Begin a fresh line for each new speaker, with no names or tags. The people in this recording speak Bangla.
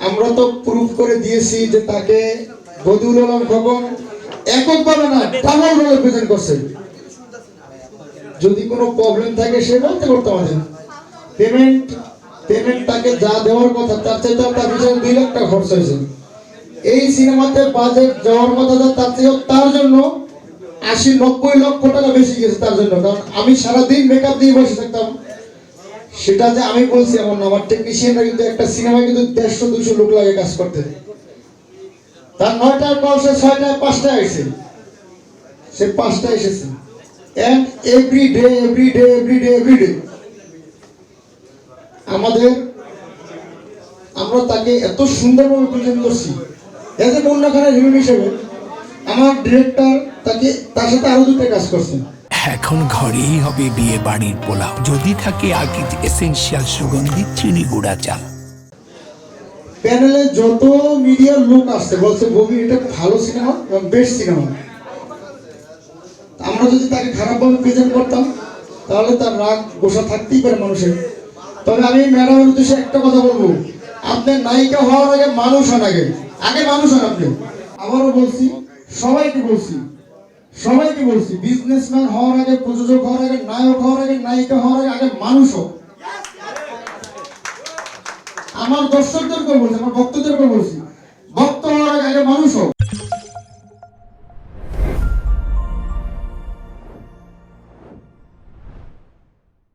আমরা তো প্রুফ করে দিয়েছি যে তাকে বদিউল আলম খোকন এককভাবে না ডাবল ভাবে প্রেজেন্ট করছে। যদি কোনো প্রবলেম থাকে সে বলতে পারতো আমাদের। পেমেন্ট তাকে যা দেওয়ার কথা তার চাইতে তার পিছনে 2 লাখ টাকা খরচ হয়েছে। এই সিনেমাতে বাজেট যাওয়ার কথা তার চেয়েও তার জন্য 80-90 লক্ষ টাকা বেশি গেছে তার জন্য। কারণ আমি সারাদিন মেকআপ দিয়ে বসে থাকতাম, সেটা যে আমি বলছি এমন না। আমার টেকনিশিয়ানরা কিন্তু একটা সিনেমায় কিন্তু 150-200 লোক লাগে কাজ করতে। তার 9টার কল সে 6টায় 5টায় আসে, সে 5টায় এসেছে। এন্ড এভরিডে আমরা তাকে এত সুন্দরভাবে প্রেজেন্ট করছি এজ এ মুন্না খানের হিরোইন হিসেবে। আমার ডিরেক্টর তার সাথে আরো 2টা কাজ করছেন।
এখন ঘরেই হবে বিয়ে বাড়ির পোলাও, যদি থাকে আকিজ এসেনশিয়াল সুগন্ধি চিনি গুঁড়া চাল।
প্যানেলে যত মিডিয়ার লোক আসছে বলছে ববি এটা ভালো সিনেমা এবং বেস্ট সিনেমা। আমরা যদি তাকে খারাপভাবে প্রেজেন্ট করতাম তাহলে তার রাগ গোসা থাকতেই পারে মানুষের। তবে আমি ম্যাডামের উদ্দেশ্যে একটা কথা বলবো, আপনার নায়িকা হওয়ার আগে মানুষ হন, আগে মানুষ হন আপনি। আবারও বলছি, সবাইকে বলছি বিজনেসম্যান হওয়ার আগে, প্রযোজক হওয়ার আগে, নায়ক হওয়ার আগে, নায়িকা হওয়ার আগে মানুষ হোক। আমার দর্শকদেরকে বলছি, আমার ভক্তদেরকে বলছি,